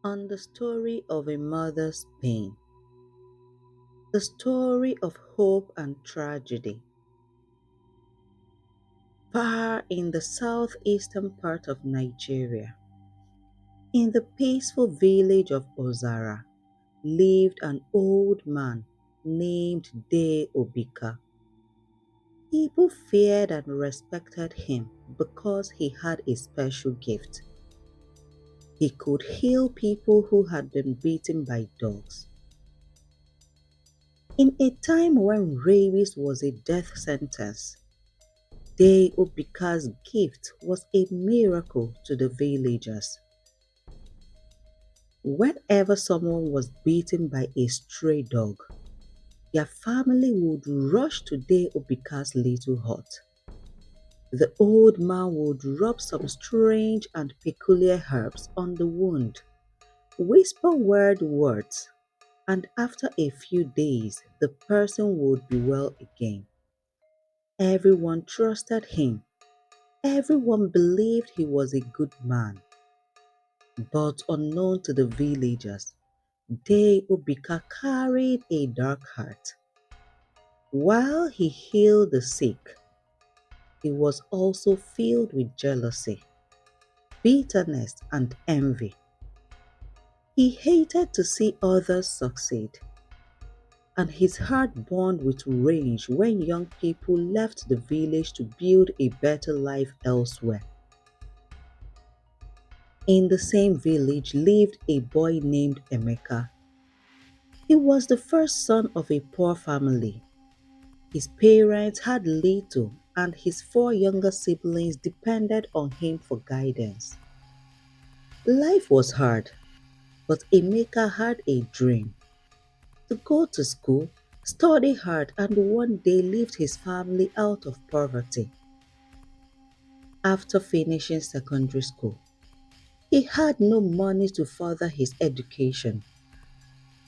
On the story of a mother's pain, the story of hope and tragedy. Far in the southeastern part of Nigeria, in the peaceful village of Ozara, lived an old man named De Obika. People feared and respected him because he had a special gift. He could heal people who had been beaten by dogs. In a time when rabies was a death sentence, De Obika's gift was a miracle to the villagers. Whenever someone was beaten by a stray dog, their family would rush to De Obika's little hut. The old man would rub some strange and peculiar herbs on the wound, whisper weird words, and after a few days, the person would be well again. Everyone trusted him. Everyone believed he was a good man. But unknown to the villagers, De Obika carried a dark heart. While he healed the sick, he was also filled with jealousy, bitterness, and envy. He hated to see others succeed, and his heart burned with rage when young people left the village to build a better life elsewhere. In the same village lived a boy named Emeka. He was the first son of a poor family. His parents had little, and his four younger siblings depended on him for guidance. Life was hard, but Emeka had a dream to go to school, study hard, and one day lift his family out of poverty. After finishing secondary school, he had no money to further his education.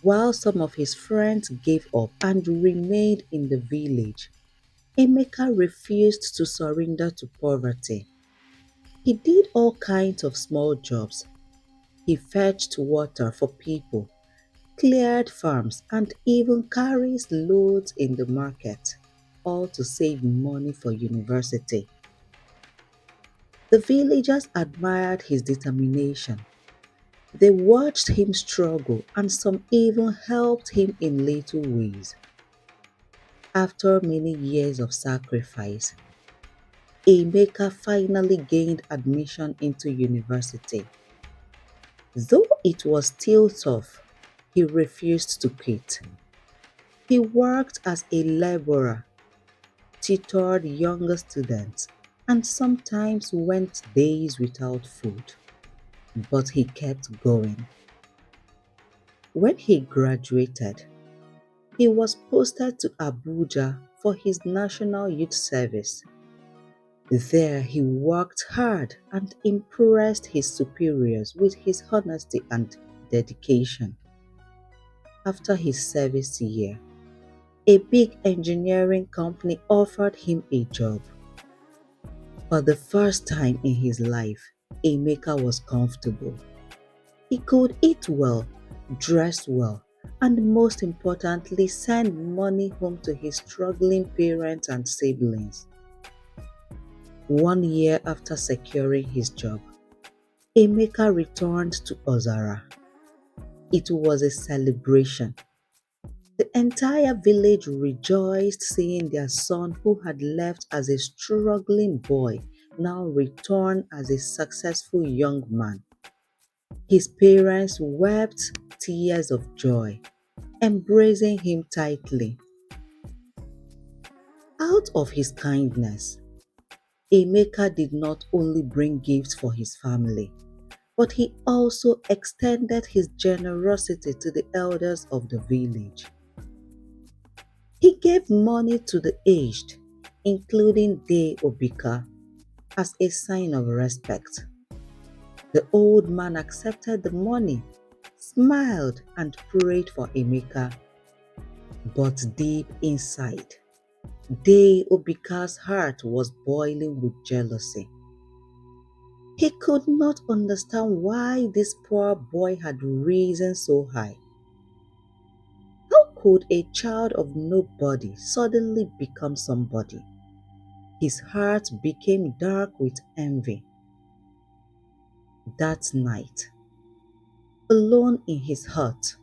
While some of his friends gave up and remained in the village, Emeka refused to surrender to poverty. He did all kinds of small jobs. He fetched water for people, cleared farms, and even carries loads in the market, all to save money for university. The villagers admired his determination. They watched him struggle, and some even helped him in little ways. After many years of sacrifice, Emeka finally gained admission into university. Though it was still tough, he refused to quit. He worked as a laborer, tutored younger students, and sometimes went days without food. But he kept going. When he graduated, he was posted to Abuja for his National Youth Service. There he worked hard and impressed his superiors with his honesty and dedication. After his service year, a big engineering company offered him a job. For the first time in his life, Emeka was comfortable. He could eat well, dress well, and most importantly, send money home to his struggling parents and siblings. 1 year after securing his job, Emeka returned to Ozara. It was a celebration. The entire village rejoiced seeing their son, who had left as a struggling boy, now return as a successful young man. His parents wept tears of joy, embracing him tightly. Out of his kindness, Emeka did not only bring gifts for his family, but he also extended his generosity to the elders of the village. He gave money to the aged, including De Obika, as a sign of respect. The old man accepted the money, smiled, and prayed for Emeka. But deep inside, De Obika's heart was boiling with jealousy. He could not understand why this poor boy had risen so high. How could a child of nobody suddenly become somebody? His heart became dark with envy. That night, alone in his hut,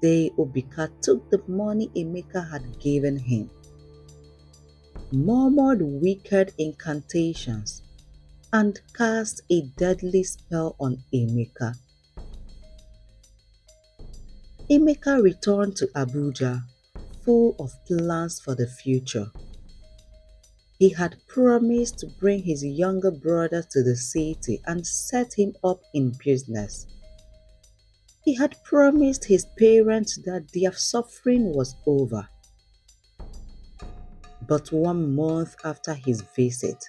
Obika took the money Emeka had given him, murmured wicked incantations, and cast a deadly spell on Emeka. Emeka returned to Abuja, full of plans for the future. He had promised to bring his younger brother to the city and set him up in business. He had promised his parents that their suffering was over. But 1 month after his visit,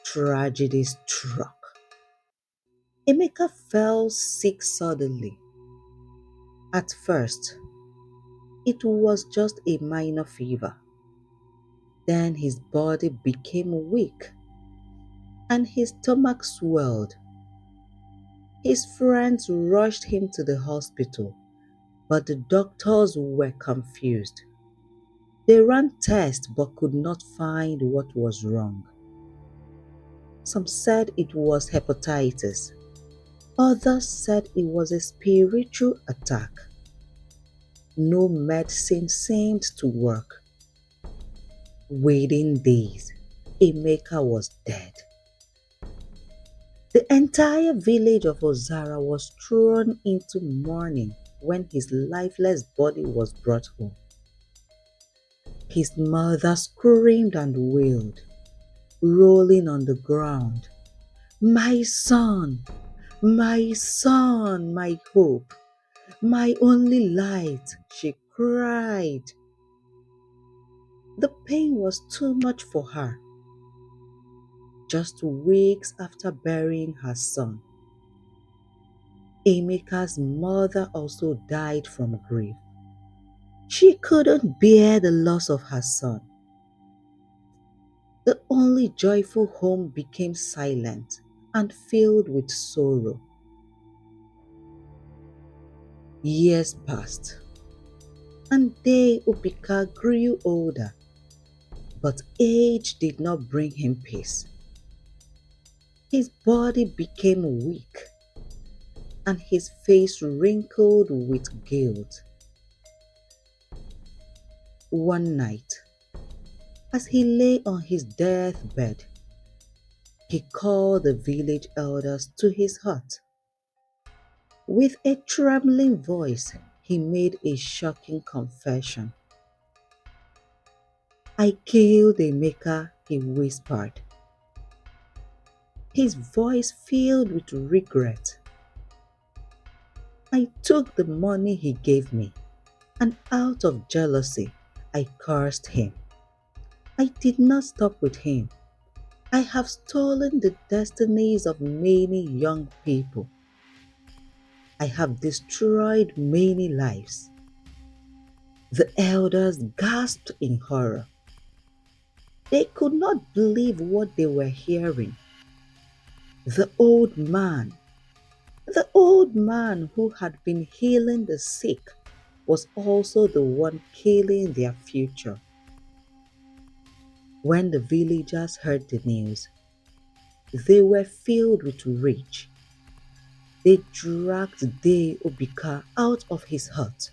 tragedy struck. Emeka fell sick suddenly. At first, it was just a minor fever. Then his body became weak and his stomach swelled. His friends rushed him to the hospital, but the doctors were confused. They ran tests but could not find what was wrong. Some said it was hepatitis. Others said it was a spiritual attack. No medicine seemed to work. Within days, Emeka was dead. The entire village of Ozara was thrown into mourning when his lifeless body was brought home. His mother screamed and wailed, rolling on the ground. My son, my hope, my only light, she cried. The pain was too much for her. Just weeks after burying her son, Emeka's mother also died from grief. She couldn't bear the loss of her son. The only joyful home became silent and filled with sorrow. Years passed, and Obika grew older, but age did not bring him peace. His body became weak, and his face wrinkled with guilt. One night, as he lay on his deathbed, he called the village elders to his hut. With a trembling voice, he made a shocking confession. I killed Emeka, he whispered, his voice filled with regret. I took the money he gave me, and out of jealousy, I cursed him. I did not stop with him. I have stolen the destinies of many young people. I have destroyed many lives. The elders gasped in horror. They could not believe what they were hearing. The old man who had been healing the sick, was also the one killing their future. When the villagers heard the news, they were filled with rage. They dragged Obika out of his hut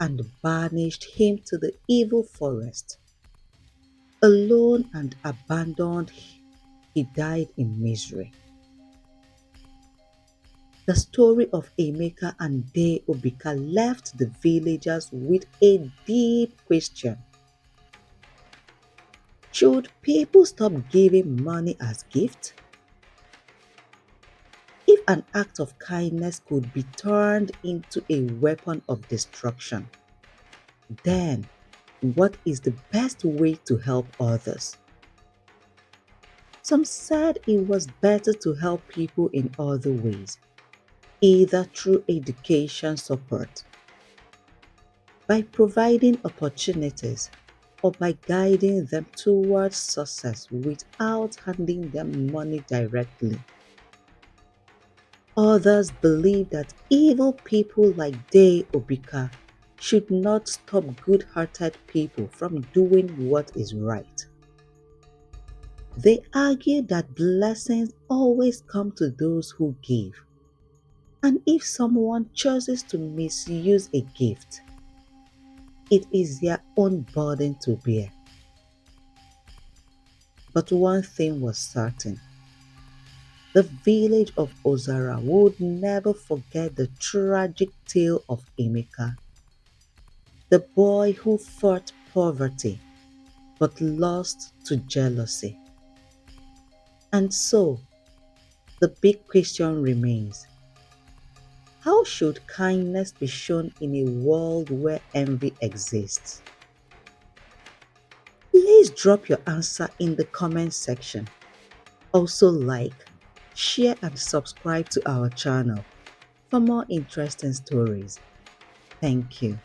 and banished him to the evil forest. Alone and abandoned, he died in misery. The story of Emeka and Obika left the villagers with a deep question. Should people stop giving money as gift? If an act of kindness could be turned into a weapon of destruction, then what is the best way to help others? Some said it was better to help people in other ways, either through education support, by providing opportunities, or by guiding them towards success without handing them money directly. Others believe that evil people like Dei Obika should not stop good-hearted people from doing what is right. They argue that blessings always come to those who give, and if someone chooses to misuse a gift, it is their own burden to bear. But one thing was certain: the village of Ozara would never forget the tragic tale of Emeka, the boy who fought poverty but lost to jealousy. And so, the big question remains: how should kindness be shown in a world where envy exists? Please drop your answer in the comment section. Also like, share and subscribe to our channel for more interesting stories. Thank you.